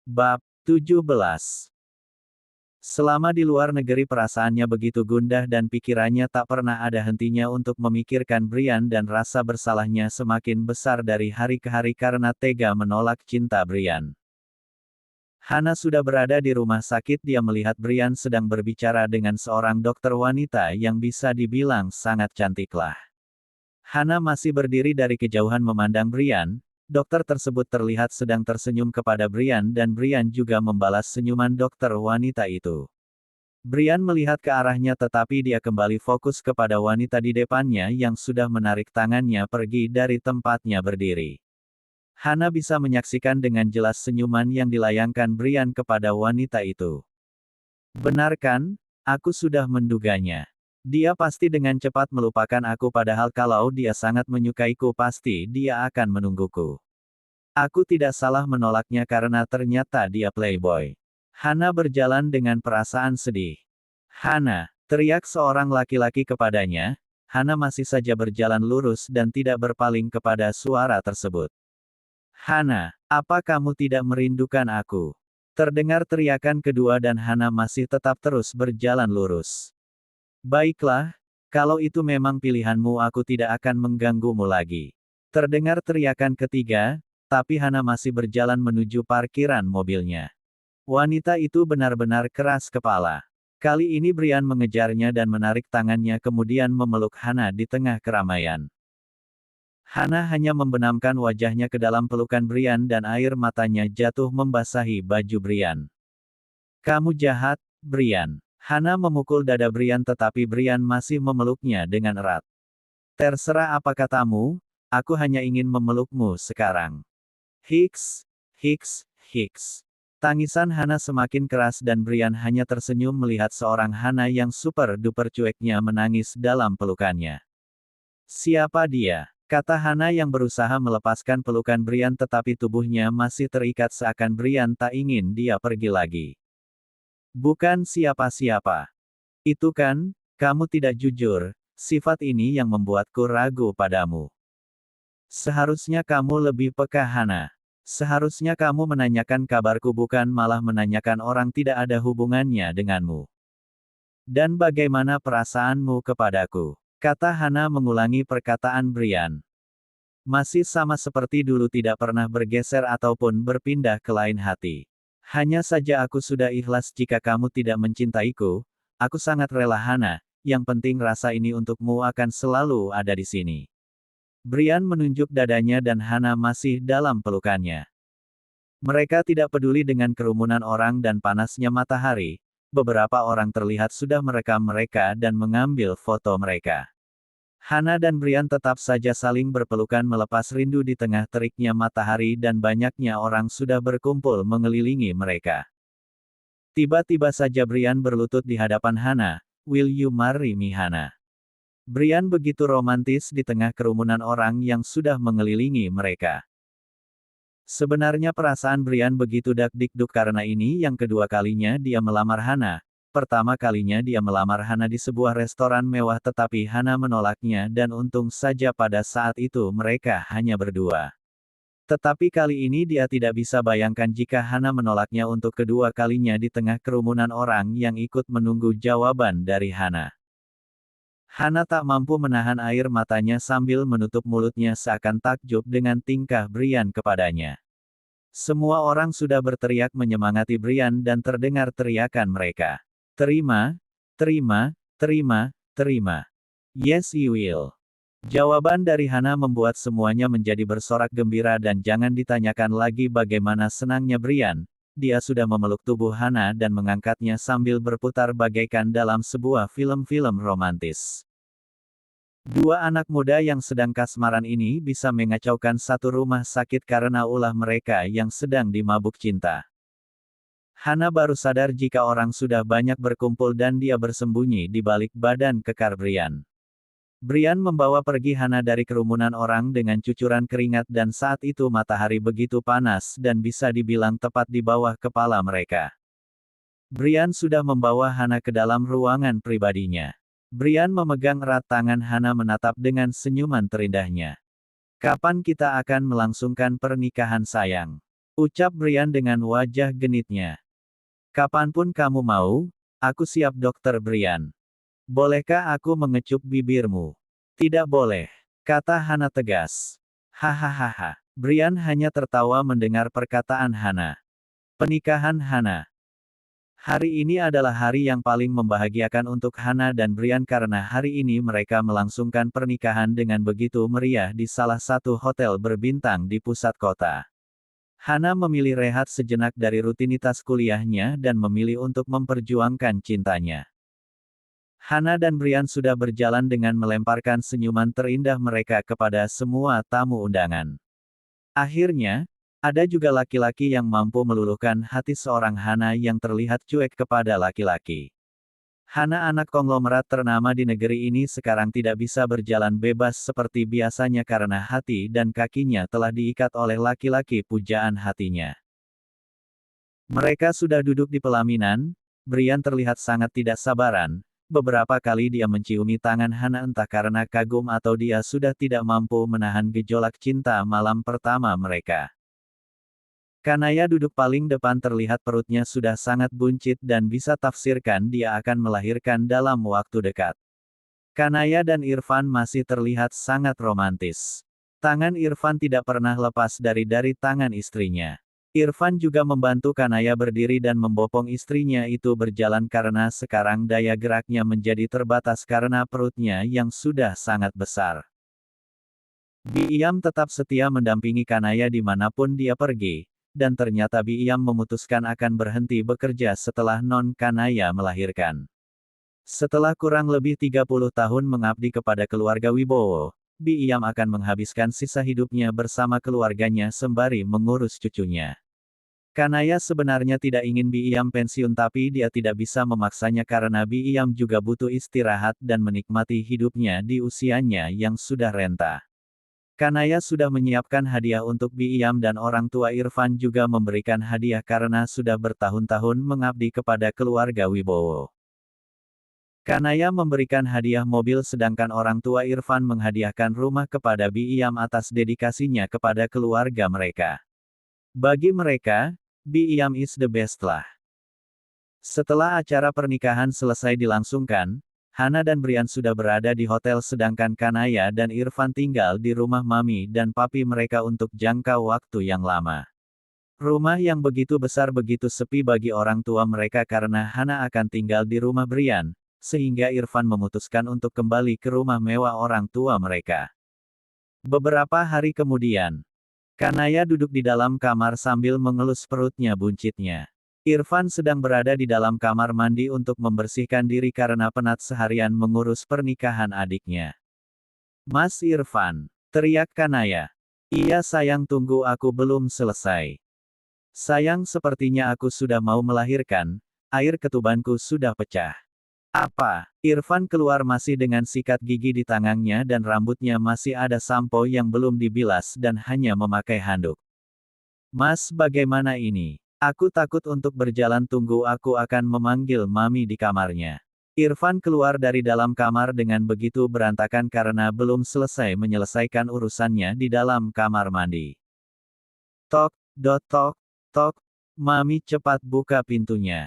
Bab 17. Selama di luar negeri perasaannya begitu gundah dan pikirannya tak pernah ada hentinya untuk memikirkan Brian dan rasa bersalahnya semakin besar dari hari ke hari karena tega menolak cinta Brian. Hana sudah berada di rumah sakit. Dia melihat Brian sedang berbicara dengan seorang dokter wanita yang bisa dibilang sangat cantiklah. Hana masih berdiri dari kejauhan memandang Brian. Dokter tersebut terlihat sedang tersenyum kepada Brian dan Brian juga membalas senyuman dokter wanita itu. Brian melihat ke arahnya tetapi dia kembali fokus kepada wanita di depannya yang sudah menarik tangannya pergi dari tempatnya berdiri. Hana bisa menyaksikan dengan jelas senyuman yang dilayangkan Brian kepada wanita itu. Benar kan? Aku sudah menduganya. Dia pasti dengan cepat melupakan aku padahal kalau dia sangat menyukaiku pasti dia akan menungguku. Aku tidak salah menolaknya karena ternyata dia playboy. Hana berjalan dengan perasaan sedih. Hana, teriak seorang laki-laki kepadanya. Hana masih saja berjalan lurus dan tidak berpaling kepada suara tersebut. Hana, apa kamu tidak merindukan aku? Terdengar teriakan kedua dan Hana masih tetap terus berjalan lurus. Baiklah, kalau itu memang pilihanmu aku tidak akan mengganggumu lagi. Terdengar teriakan ketiga, tapi Hana masih berjalan menuju parkiran mobilnya. Wanita itu benar-benar keras kepala. Kali ini Brian mengejarnya dan menarik tangannya kemudian memeluk Hana di tengah keramaian. Hana hanya membenamkan wajahnya ke dalam pelukan Brian dan air matanya jatuh membasahi baju Brian. Kamu jahat, Brian. Hana memukul dada Brian tetapi Brian masih memeluknya dengan erat. Terserah apa katamu, aku hanya ingin memelukmu sekarang. Hiks, hiks, hiks. Tangisan Hana semakin keras dan Brian hanya tersenyum melihat seorang Hana yang super duper cueknya menangis dalam pelukannya. Siapa dia? Kata Hana yang berusaha melepaskan pelukan Brian tetapi tubuhnya masih terikat seakan Brian tak ingin dia pergi lagi. Bukan siapa-siapa. Itu kan, kamu tidak jujur, sifat ini yang membuatku ragu padamu. Seharusnya kamu lebih peka Hana. Seharusnya kamu menanyakan kabarku bukan malah menanyakan orang tidak ada hubungannya denganmu. Dan bagaimana perasaanmu kepadaku? Kata Hana mengulangi perkataan Brian. Masih sama seperti dulu tidak pernah bergeser ataupun berpindah ke lain hati. Hanya saja aku sudah ikhlas jika kamu tidak mencintaiku, aku sangat rela Hana, yang penting rasa ini untukmu akan selalu ada di sini. Brian menunjuk dadanya dan Hana masih dalam pelukannya. Mereka tidak peduli dengan kerumunan orang dan panasnya matahari, beberapa orang terlihat sudah merekam mereka dan mengambil foto mereka. Hana dan Brian tetap saja saling berpelukan melepas rindu di tengah teriknya matahari dan banyaknya orang sudah berkumpul mengelilingi mereka. Tiba-tiba saja Brian berlutut di hadapan Hana, "Will you marry me Hana?" Brian begitu romantis di tengah kerumunan orang yang sudah mengelilingi mereka. Sebenarnya perasaan Brian begitu dak-dikduk karena ini yang kedua kalinya dia melamar Hana. Pertama kalinya dia melamar Hana di sebuah restoran mewah tetapi Hana menolaknya dan untung saja pada saat itu mereka hanya berdua. Tetapi kali ini dia tidak bisa bayangkan jika Hana menolaknya untuk kedua kalinya di tengah kerumunan orang yang ikut menunggu jawaban dari Hana. Hana tak mampu menahan air matanya sambil menutup mulutnya seakan takjub dengan tingkah Brian kepadanya. Semua orang sudah berteriak menyemangati Brian dan terdengar teriakan mereka. Terima, terima, terima, terima. Yes you will. Jawaban dari Hana membuat semuanya menjadi bersorak gembira dan jangan ditanyakan lagi bagaimana senangnya Brian. Dia sudah memeluk tubuh Hana dan mengangkatnya sambil berputar bagaikan dalam sebuah film-film romantis. Dua anak muda yang sedang kasmaran ini bisa mengacaukan satu rumah sakit karena ulah mereka yang sedang dimabuk cinta. Hana baru sadar jika orang sudah banyak berkumpul dan dia bersembunyi di balik badan kekar Brian. Brian membawa pergi Hana dari kerumunan orang dengan cucuran keringat dan saat itu matahari begitu panas dan bisa dibilang tepat di bawah kepala mereka. Brian sudah membawa Hana ke dalam ruangan pribadinya. Brian memegang erat tangan Hana menatap dengan senyuman terindahnya. Kapan kita akan melangsungkan pernikahan sayang? Ucap Brian dengan wajah genitnya. Kapanpun kamu mau, aku siap Dokter Brian. Bolehkah aku mengecup bibirmu? Tidak boleh, kata Hana tegas. Hahaha. Brian hanya tertawa mendengar perkataan Hana. Pernikahan Hana. Hari ini adalah hari yang paling membahagiakan untuk Hana dan Brian karena hari ini mereka melangsungkan pernikahan dengan begitu meriah di salah satu hotel berbintang di pusat kota. Hana memilih rehat sejenak dari rutinitas kuliahnya dan memilih untuk memperjuangkan cintanya. Hana dan Brian sudah berjalan dengan melemparkan senyuman terindah mereka kepada semua tamu undangan. Akhirnya, ada juga laki-laki yang mampu meluluhkan hati seorang Hana yang terlihat cuek kepada laki-laki. Hana, anak konglomerat ternama di negeri ini, sekarang tidak bisa berjalan bebas seperti biasanya karena hati dan kakinya telah diikat oleh laki-laki pujaan hatinya. Mereka sudah duduk di pelaminan. Brian terlihat sangat tidak sabaran. Beberapa kali dia menciumi tangan Hana, entah karena kagum atau dia sudah tidak mampu menahan gejolak cinta malam pertama mereka. Kanaya duduk paling depan, terlihat perutnya sudah sangat buncit dan bisa tafsirkan dia akan melahirkan dalam waktu dekat. Kanaya dan Irfan masih terlihat sangat romantis. Tangan Irfan tidak pernah lepas dari tangan istrinya. Irfan juga membantu Kanaya berdiri dan membopong istrinya itu berjalan karena sekarang daya geraknya menjadi terbatas karena perutnya yang sudah sangat besar. Bi Iyam tetap setia mendampingi Kanaya dimanapun dia pergi. Dan ternyata Bi Iyam memutuskan akan berhenti bekerja setelah Non Kanaya melahirkan. Setelah kurang lebih 30 tahun mengabdi kepada keluarga Wibowo, Bi Iyam akan menghabiskan sisa hidupnya bersama keluarganya sembari mengurus cucunya. Kanaya sebenarnya tidak ingin Bi Iyam pensiun, tapi dia tidak bisa memaksanya karena Bi Iyam juga butuh istirahat dan menikmati hidupnya di usianya yang sudah renta. Kanaya sudah menyiapkan hadiah untuk Bi Iyam dan orang tua Irfan juga memberikan hadiah karena sudah bertahun-tahun mengabdi kepada keluarga Wibowo. Kanaya memberikan hadiah mobil sedangkan orang tua Irfan menghadiahkan rumah kepada Bi Iyam atas dedikasinya kepada keluarga mereka. Bagi mereka, Bi Iyam is the best lah. Setelah acara pernikahan selesai dilangsungkan, Hana dan Brian sudah berada di hotel sedangkan Kanaya dan Irfan tinggal di rumah mami dan papi mereka untuk jangka waktu yang lama. Rumah yang begitu besar begitu sepi bagi orang tua mereka karena Hana akan tinggal di rumah Brian, sehingga Irfan memutuskan untuk kembali ke rumah mewah orang tua mereka. Beberapa hari kemudian, Kanaya duduk di dalam kamar sambil mengelus perutnya buncitnya. Irfan sedang berada di dalam kamar mandi untuk membersihkan diri karena penat seharian mengurus pernikahan adiknya. Mas Irfan, teriak Kanaya. Iya sayang, tunggu, aku belum selesai. Sayang, sepertinya aku sudah mau melahirkan, air ketubanku sudah pecah. Apa? Irfan keluar masih dengan sikat gigi di tangannya dan rambutnya masih ada sampo yang belum dibilas dan hanya memakai handuk. Mas, bagaimana ini? Aku takut untuk berjalan, tunggu, aku akan memanggil mami di kamarnya. Irfan keluar dari dalam kamar dengan begitu berantakan karena belum selesai menyelesaikan urusannya di dalam kamar mandi. Tok, dot tok, tok, mami cepat buka pintunya.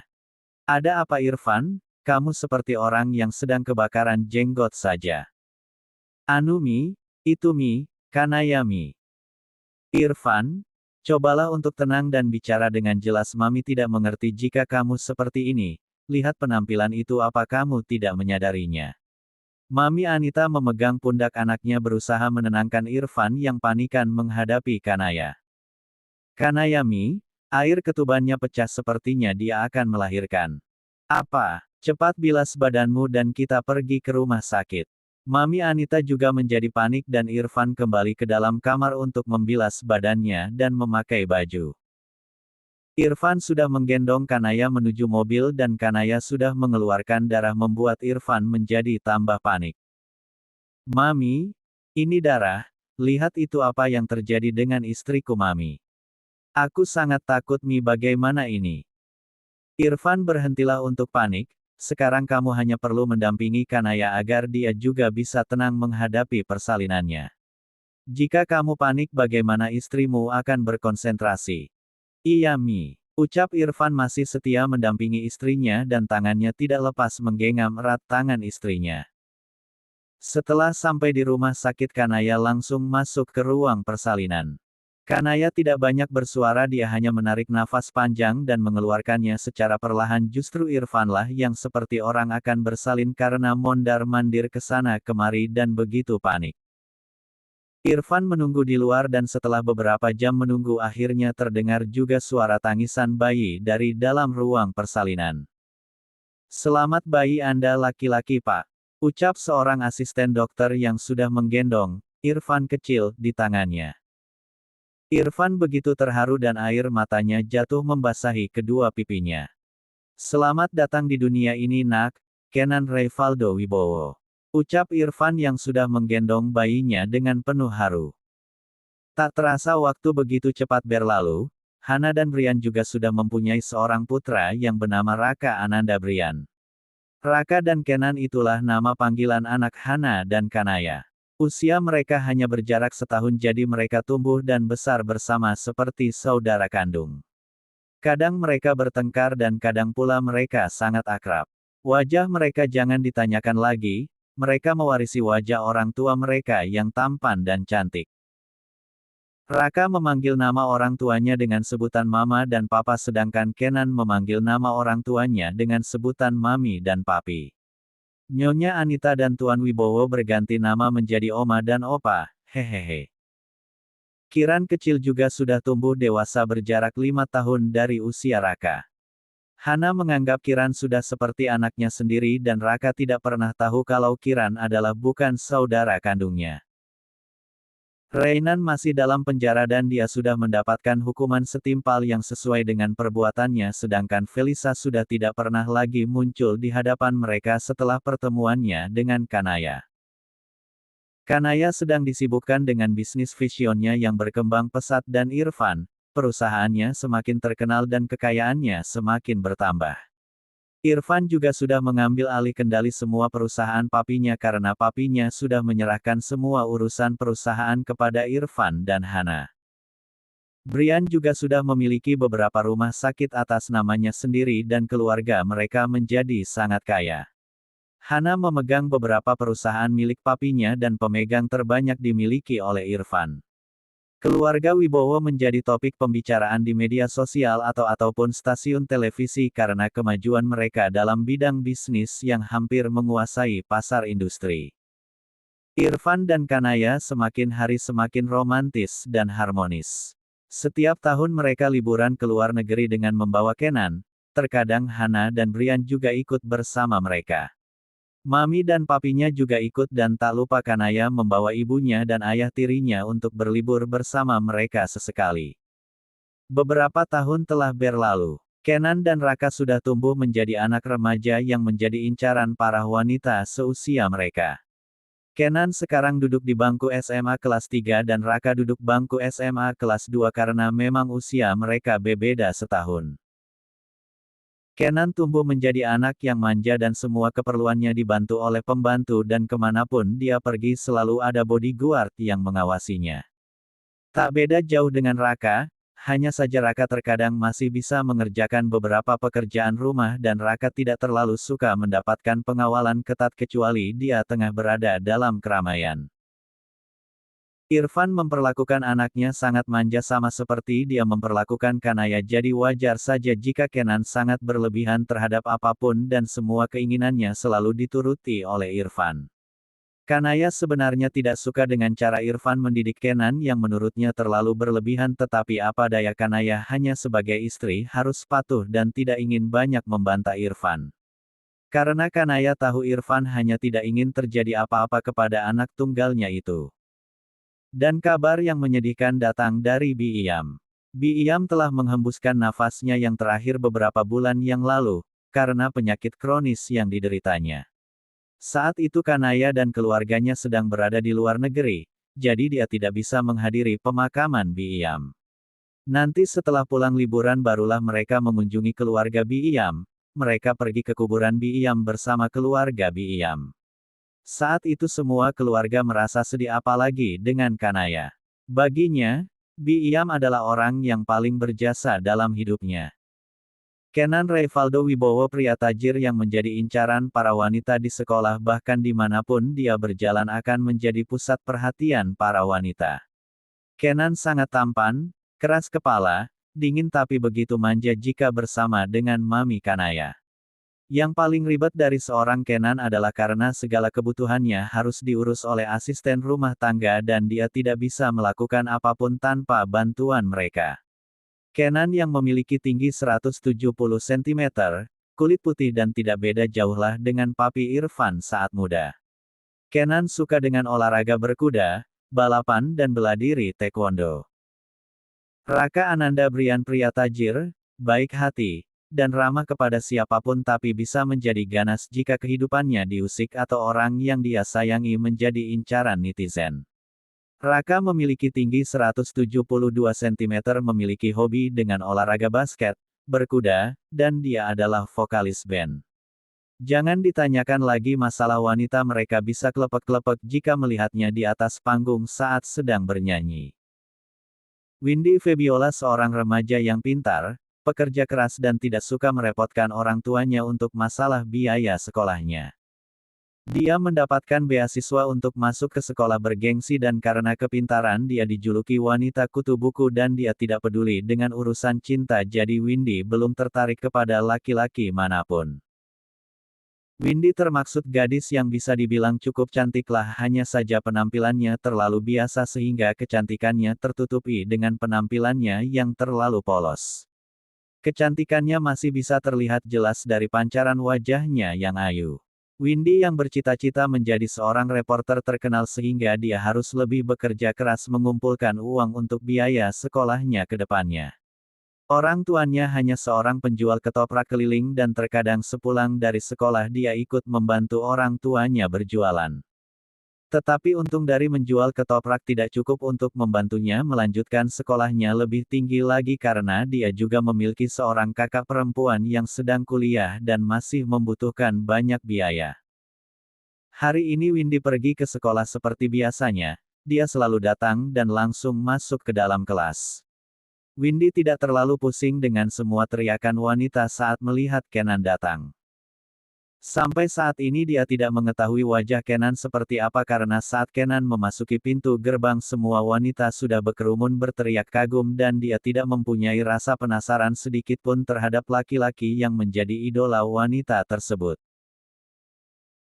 Ada apa Irfan? Kamu seperti orang yang sedang kebakaran jenggot saja. Anu Mi, itu Mi, Kanaya Mi. Irfan, cobalah untuk tenang dan bicara dengan jelas, mami tidak mengerti jika kamu seperti ini. Lihat penampilan itu, apa kamu tidak menyadarinya? Mami Anita memegang pundak anaknya berusaha menenangkan Irfan yang panikan menghadapi Kanaya. Kanaya Mi, air ketubannya pecah, sepertinya dia akan melahirkan. Apa? Cepat bilas badanmu dan kita pergi ke rumah sakit. Mami Anita juga menjadi panik dan Irfan kembali ke dalam kamar untuk membilas badannya dan memakai baju. Irfan sudah menggendong Kanaya menuju mobil dan Kanaya sudah mengeluarkan darah membuat Irfan menjadi tambah panik. Mami, ini darah, lihat itu apa yang terjadi dengan istriku Mami. Aku sangat takut Mi, bagaimana ini? Irfan, berhentilah untuk panik. Sekarang kamu hanya perlu mendampingi Kanaya agar dia juga bisa tenang menghadapi persalinannya. Jika kamu panik, bagaimana istrimu akan berkonsentrasi? Iya Mi. Ucap Irfan masih setia mendampingi istrinya dan tangannya tidak lepas menggenggam erat tangan istrinya. Setelah sampai di rumah sakit Kanaya langsung masuk ke ruang persalinan. Kanaya tidak banyak bersuara, dia hanya menarik nafas panjang dan mengeluarkannya secara perlahan. Justru Irfanlah yang seperti orang akan bersalin karena mondar-mandir ke sana kemari dan begitu panik. Irfan menunggu di luar dan setelah beberapa jam menunggu akhirnya terdengar juga suara tangisan bayi dari dalam ruang persalinan. "Selamat bayi Anda laki-laki Pak," ucap seorang asisten dokter yang sudah menggendong Irfan kecil di tangannya. Irfan begitu terharu dan air matanya jatuh membasahi kedua pipinya. "Selamat datang di dunia ini nak, Kenan Revaldo Wibowo," ucap Irfan yang sudah menggendong bayinya dengan penuh haru. Tak terasa waktu begitu cepat berlalu, Hana dan Brian juga sudah mempunyai seorang putra yang bernama Raka Ananda Brian. Raka dan Kenan itulah nama panggilan anak Hana dan Kanaya. Usia mereka hanya berjarak setahun jadi mereka tumbuh dan besar bersama seperti saudara kandung. Kadang mereka bertengkar dan kadang pula mereka sangat akrab. Wajah mereka jangan ditanyakan lagi, mereka mewarisi wajah orang tua mereka yang tampan dan cantik. Raka memanggil nama orang tuanya dengan sebutan Mama dan Papa sedangkan Kenan memanggil nama orang tuanya dengan sebutan Mami dan Papi. Nyonya Anita dan Tuan Wibowo berganti nama menjadi Oma dan Opa, hehehe. Kiran kecil juga sudah tumbuh dewasa berjarak 5 tahun dari usia Raka. Hana menganggap Kiran sudah seperti anaknya sendiri dan Raka tidak pernah tahu kalau Kiran adalah bukan saudara kandungnya. Reinan masih dalam penjara dan dia sudah mendapatkan hukuman setimpal yang sesuai dengan perbuatannya sedangkan Felisa sudah tidak pernah lagi muncul di hadapan mereka setelah pertemuannya dengan Kanaya. Kanaya sedang disibukkan dengan bisnis visionnya yang berkembang pesat dan Irfan, perusahaannya semakin terkenal dan kekayaannya semakin bertambah. Irfan juga sudah mengambil alih kendali semua perusahaan papinya karena papinya sudah menyerahkan semua urusan perusahaan kepada Irfan dan Hana. Brian juga sudah memiliki beberapa rumah sakit atas namanya sendiri dan keluarga mereka menjadi sangat kaya. Hana memegang beberapa perusahaan milik papinya dan pemegang terbanyak dimiliki oleh Irfan. Keluarga Wibowo menjadi topik pembicaraan di media sosial ataupun stasiun televisi karena kemajuan mereka dalam bidang bisnis yang hampir menguasai pasar industri. Irfan dan Kanaya semakin hari semakin romantis dan harmonis. Setiap tahun mereka liburan ke luar negeri dengan membawa Kenan, terkadang Hana dan Brian juga ikut bersama mereka. Mami dan papinya juga ikut dan tak lupa Kanaya membawa ibunya dan ayah tirinya untuk berlibur bersama mereka sesekali. Beberapa tahun telah berlalu. Kenan dan Raka sudah tumbuh menjadi anak remaja yang menjadi incaran para wanita seusia mereka. Kenan sekarang duduk di bangku SMA kelas 3 dan Raka duduk bangku SMA kelas 2 karena memang usia mereka berbeda setahun. Kenan tumbuh menjadi anak yang manja dan semua keperluannya dibantu oleh pembantu dan kemanapun dia pergi selalu ada bodyguard yang mengawasinya. Tak beda jauh dengan Raka, hanya saja Raka terkadang masih bisa mengerjakan beberapa pekerjaan rumah dan Raka tidak terlalu suka mendapatkan pengawalan ketat kecuali dia tengah berada dalam keramaian. Irfan memperlakukan anaknya sangat manja sama seperti dia memperlakukan Kanaya jadi wajar saja jika Kenan sangat berlebihan terhadap apapun dan semua keinginannya selalu dituruti oleh Irfan. Kanaya sebenarnya tidak suka dengan cara Irfan mendidik Kenan yang menurutnya terlalu berlebihan tetapi apa daya Kanaya hanya sebagai istri harus patuh dan tidak ingin banyak membantah Irfan. Karena Kanaya tahu Irfan hanya tidak ingin terjadi apa-apa kepada anak tunggalnya itu. Dan kabar yang menyedihkan datang dari Bi Iyam. Bi Iyam telah menghembuskan nafasnya yang terakhir beberapa bulan yang lalu, karena penyakit kronis yang dideritanya. Saat itu Kanaya dan keluarganya sedang berada di luar negeri, jadi dia tidak bisa menghadiri pemakaman Bi Iyam. Nanti setelah pulang liburan barulah mereka mengunjungi keluarga Bi Iyam, mereka pergi ke kuburan Bi Iyam bersama keluarga Bi Iyam. Saat itu semua keluarga merasa sedih apalagi dengan Kanaya. Baginya, Bi Iyam adalah orang yang paling berjasa dalam hidupnya. Kenan Rivaldo Wibowo pria tajir yang menjadi incaran para wanita di sekolah bahkan dimanapun dia berjalan akan menjadi pusat perhatian para wanita. Kenan sangat tampan, keras kepala, dingin tapi begitu manja jika bersama dengan Mami Kanaya. Yang paling ribet dari seorang Kenan adalah karena segala kebutuhannya harus diurus oleh asisten rumah tangga dan dia tidak bisa melakukan apapun tanpa bantuan mereka. Kenan yang memiliki tinggi 170 cm, kulit putih dan tidak beda jauhlah dengan Papi Irfan saat muda. Kenan suka dengan olahraga berkuda, balapan dan bela diri taekwondo. Raka Ananda Brian pria tajir, baik hati, dan ramah kepada siapapun tapi bisa menjadi ganas jika kehidupannya diusik atau orang yang dia sayangi menjadi incaran netizen. Raka memiliki tinggi 172 cm, memiliki hobi dengan olahraga basket, berkuda, dan dia adalah vokalis band. Jangan ditanyakan lagi masalah wanita, mereka bisa klepek-klepek jika melihatnya di atas panggung saat sedang bernyanyi. Windy Febiola seorang remaja yang pintar, pekerja keras dan tidak suka merepotkan orang tuanya untuk masalah biaya sekolahnya. Dia mendapatkan beasiswa untuk masuk ke sekolah bergengsi dan karena kepintaran dia dijuluki wanita kutu buku dan dia tidak peduli dengan urusan cinta, jadi Windy belum tertarik kepada laki-laki manapun. Windy termaksud gadis yang bisa dibilang cukup cantiklah, hanya saja penampilannya terlalu biasa sehingga kecantikannya tertutupi dengan penampilannya yang terlalu polos. Kecantikannya masih bisa terlihat jelas dari pancaran wajahnya yang ayu. Windy yang bercita-cita menjadi seorang reporter terkenal sehingga dia harus lebih bekerja keras mengumpulkan uang untuk biaya sekolahnya ke depannya. Orang tuanya hanya seorang penjual ketoprak keliling dan terkadang sepulang dari sekolah dia ikut membantu orang tuanya berjualan. Tetapi untung dari menjual ketoprak tidak cukup untuk membantunya melanjutkan sekolahnya lebih tinggi lagi karena dia juga memiliki seorang kakak perempuan yang sedang kuliah dan masih membutuhkan banyak biaya. Hari ini Windy pergi ke sekolah seperti biasanya, dia selalu datang dan langsung masuk ke dalam kelas. Windy tidak terlalu pusing dengan semua teriakan wanita saat melihat Kenan datang. Sampai saat ini dia tidak mengetahui wajah Kenan seperti apa karena saat Kenan memasuki pintu gerbang semua wanita sudah berkerumun berteriak kagum dan dia tidak mempunyai rasa penasaran sedikitpun terhadap laki-laki yang menjadi idola wanita tersebut.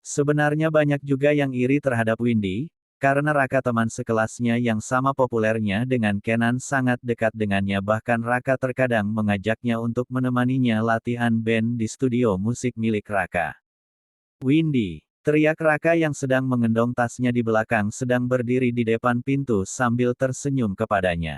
Sebenarnya banyak juga yang iri terhadap Windy, karena Raka teman sekelasnya yang sama populernya dengan Kenan sangat dekat dengannya, bahkan Raka terkadang mengajaknya untuk menemaninya latihan band di studio musik milik Raka. Windy, teriak Raka yang sedang mengendong tasnya di belakang sedang berdiri di depan pintu sambil tersenyum kepadanya.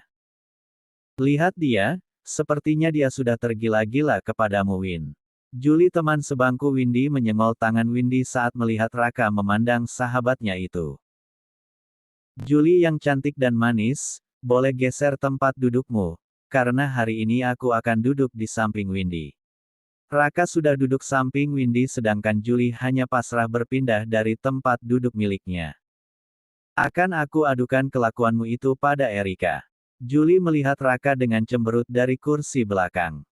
Lihat dia, sepertinya dia sudah tergila-gila kepadamu Win. Julie teman sebangku Windy menyengol tangan Windy saat melihat Raka memandang sahabatnya itu. Julie yang cantik dan manis, boleh geser tempat dudukmu, karena hari ini aku akan duduk di samping Windy. Raka sudah duduk samping Windy sedangkan Julie hanya pasrah berpindah dari tempat duduk miliknya. Akan aku adukan kelakuanmu itu pada Erika. Julie melihat Raka dengan cemberut dari kursi belakang.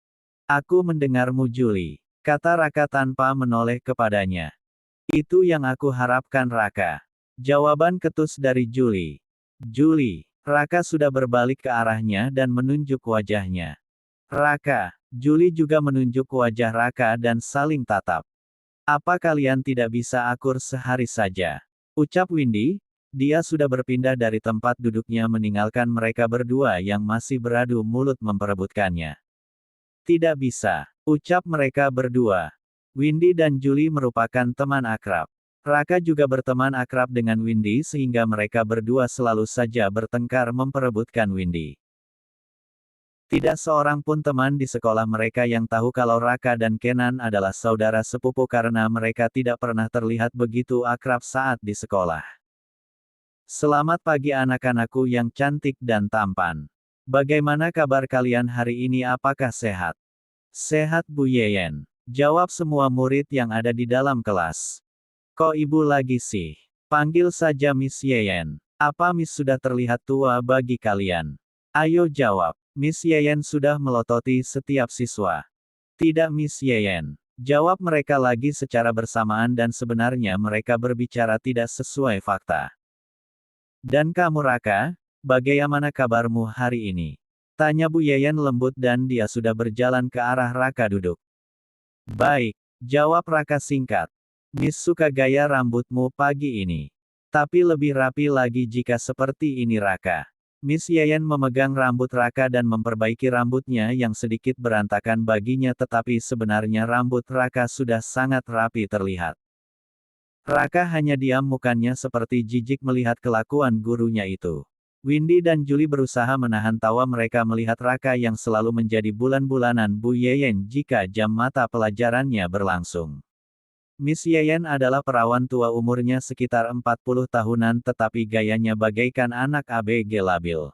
Aku mendengarmu Julie, kata Raka tanpa menoleh kepadanya. Itu yang aku harapkan Raka. Jawaban ketus dari Julie. Julie, Raka sudah berbalik ke arahnya dan menunjuk wajahnya. Raka, Julie juga menunjuk wajah Raka dan saling tatap. Apa kalian tidak bisa akur sehari saja? Ucap Windy, dia sudah berpindah dari tempat duduknya meninggalkan mereka berdua yang masih beradu mulut memperebutkannya. Tidak bisa, ucap mereka berdua. Windy dan Julie merupakan teman akrab. Raka juga berteman akrab dengan Windy sehingga mereka berdua selalu saja bertengkar memperebutkan Windy. Tidak seorang pun teman di sekolah mereka yang tahu kalau Raka dan Kenan adalah saudara sepupu karena mereka tidak pernah terlihat begitu akrab saat di sekolah. Selamat pagi anak-anakku yang cantik dan tampan. Bagaimana kabar kalian hari ini, apakah sehat? Sehat Bu Yeyen, jawab semua murid yang ada di dalam kelas. Kok ibu lagi sih? Panggil saja Miss Yeyen. Apa Miss sudah terlihat tua bagi kalian? Ayo jawab. Miss Yeyen sudah melototi setiap siswa. Tidak Miss Yeyen. Jawab mereka lagi secara bersamaan dan sebenarnya mereka berbicara tidak sesuai fakta. Dan kamu Raka, bagaimana kabarmu hari ini? Tanya Bu Yeyen lembut dan dia sudah berjalan ke arah Raka duduk. Baik, jawab Raka singkat. Miss suka gaya rambutmu pagi ini. Tapi lebih rapi lagi jika seperti ini Raka. Miss Yeyen memegang rambut Raka dan memperbaiki rambutnya yang sedikit berantakan baginya tetapi sebenarnya rambut Raka sudah sangat rapi terlihat. Raka hanya diam mukanya seperti jijik melihat kelakuan gurunya itu. Windy dan Julie berusaha menahan tawa mereka melihat Raka yang selalu menjadi bulan-bulanan Bu Yeyen jika jam mata pelajarannya berlangsung. Miss Yeyen adalah perawan tua umurnya sekitar 40 tahunan tetapi gayanya bagaikan anak ABG labil.